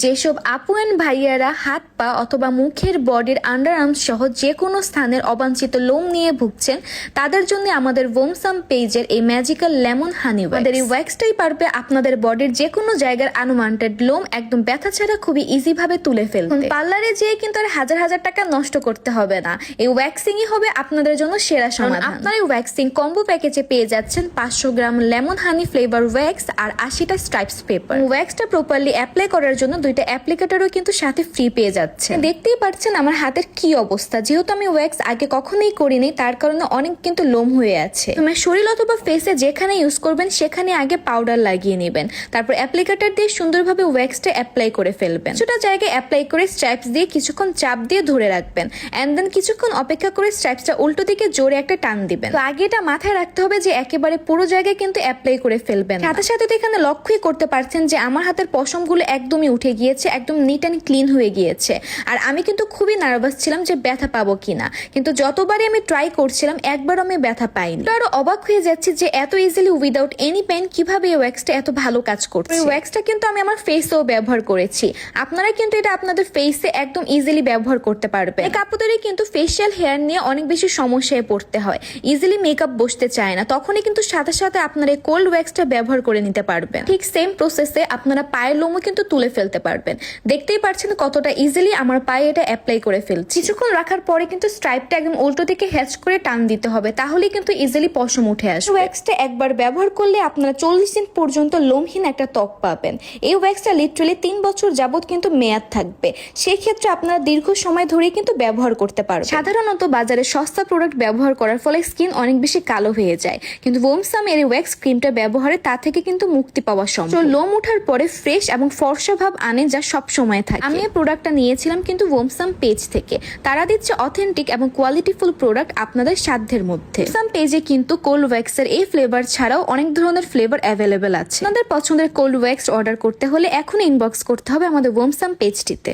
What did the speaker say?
যেসব আপু এন্ড ভাইয়ারা হাত পা অথবা মুখের বডির আন্ডার আর্মস সহ যে কোনো স্থানের অবাঞ্ছিত লোম নিয়ে ভুগছেন তাদের জন্য আমাদের ওমসাম পেজের এই ম্যাজিক্যাল লেমন হানি ওয়্যাক্স। আমাদের এই ওয়্যাক্সটাই পারবে আপনাদের বডির যে কোনো জায়গার আনওয়ান্টেড লোম একদম ব্যথা ছাড়া খুবই ইজি ভাবে তুলে ফেলতে। পার্লারে যেয়ে কিন্তু আর হাজার হাজার টাকা নষ্ট করতে হবে না, এই ওয়্যাক্সিংই হবে আপনাদের জন্য সেরা সমাধান। আপনারা এই ওয়্যাক্সিং কম্বো প্যাকেজে পেয়ে যাচ্ছেন 500 গ্রাম লেমন হানি ফ্লেভার ওয়্যাক্স আর 80টা স্ট্রাইপস পেপার। ওয়্যাক্সটা প্রপারলি অ্যাপ্লাই করার জন্য দুইটা অ্যাপ্লিকেটরও কিন্তু সাথে ফ্রি পেয়ে যাচ্ছে। দেখতেই পাচ্ছেন আমার হাতের কি অবস্থা, যেহেতু আমি ওয়্যাক্স আগে কখনোই করিনি তার কারণে অনেক কিন্তু লোম হয়ে আছে। তোমার শরীর অথবা ফেসে যেখানে ইউজ করবেন সেখানে আগে পাউডার লাগিয়ে নেবেন, তারপর অ্যাপ্লিকেটর দিয়ে সুন্দরভাবে ওয়্যাক্সটা অ্যাপ্লাই করে ফেলবেন। কিছুটা জায়গায় অ্যাপ্লাই করে স্ট্রাইপস দিয়ে কিছুক্ষণ চাপ দিয়ে ধরে রাখবেন এন্ড দেন কিছুক্ষণ অপেক্ষা করে স্ট্রাইপসটা উল্টো দিকে জোরে একটা টান দিবেন। তো আগে এটা মাথায় রাখতে হবে যে একেবারে পুরো জায়গায় কিন্তু অ্যাপ্লাই করে ফেলবেন। সাথে সাথে তো এখানে লক্ষ্যই করতে পারছেন যে আমার হাতের পশমগুলো একদমই উঠে গিয়েছে, একদম নিট অ্যান্ড ক্লিন হয়ে গিয়েছে। আর আমি কিন্তু খুবই নার্ভাস ছিলাম যে ব্যথা পাবো কিনা, কিন্তু যতবারই আমি ট্রাই করছিলাম একবারও আমি ব্যথা পাইনি। তো আরো অবাক হয়ে যাচ্ছি যে এত ইজিলি উইদাউট এনি পেইন কিভাবে এই ওয়্যাক্সটা এত ভালো কাজ করছে। এই ওয়্যাক্সটা কিন্তু আমি আমার ফেসেও ব্যবহার করেছি, আপনারা কিন্তু এটা আপনাদের ফেসে একদম ইজিলি ব্যবহার করতে পারবেন। এই কাপুদেরই কিন্তু ফেশিয়াল হেয়ার নিয়ে অনেক বেশি সমস্যায় পড়তে হয়, ইজিলি মেকআপ বসতে চায় না, তখনই কিন্তু সাথে সাথে আপনারা এই কোল্ড ওয়্যাক্সটা ব্যবহার করে নিতে পারবেন। ঠিক সেম প্রসেসে আপনারা পায়ের লোমও কিন্তু তুলে ফেলতে পারবেন। দেখতেই পাচ্ছেন কতটা ইজিলি আমার পায়ে এটা অ্যাপ্লাই করে ফেলছি। কিছুক্ষণ রাখার পরে কিন্তু স্ট্রাইপটা একদম উল্টো দিকে হ্যাচ করে টান দিতে হবে, তাহলেই কিন্তু ইজিলি পশম উঠে আসবে। ওয়্যাক্সটা একবার ব্যবহার করলে আপনারা 40 দিন পর্যন্ত লোমহীন একটা ত্বক পাবেন। এই ওয়্যাক্সটা লিটারালি 3 বছর যাবত কিন্তু মেয়াদ থাকবে, সেই ক্ষেত্রে আপনারা দীর্ঘ সময় ধরেই কিন্তু ব্যবহার করতে পারবেন। সাধারণত বাজারে সস্তা প্রোডাক্ট ব্যবহার করার ফলে স্কিন অনেক বেশি কালো হয়ে যায়, কিন্তু ওমসাম এর ওয়্যাক্স ক্রিমটা ব্যবহারে তা থেকে কিন্তু মুক্তি পাওয়া সম্ভব। লোম ওঠার পরে ফ্রেশ এবং ফর্সা ভাব আনে, যা সব সময় থাকে। আমি এই প্রোডাক্টটা নিয়েছিলাম কিন্তু ওমসাম পেজ থেকে, তারা দিচ্ছে অথেন্টিক এবং কোয়ালিটিফুল প্রোডাক্ট আপনাদের সাধ্যের মধ্যে। ওমসাম পেজে কিন্তু কোল্ড ওয়্যাক্সের এই ফ্লেভার ছাড়াও অনেক ধরনের ফ্লেভার অ্যাভেলেবেল আছে। আপনাদের পছন্দের কোল্ড ওয়্যাক্স অর্ডার করতে হলে এখন ইনবক্স করতে হবে আমাদের ওমসাম পেজটিতে।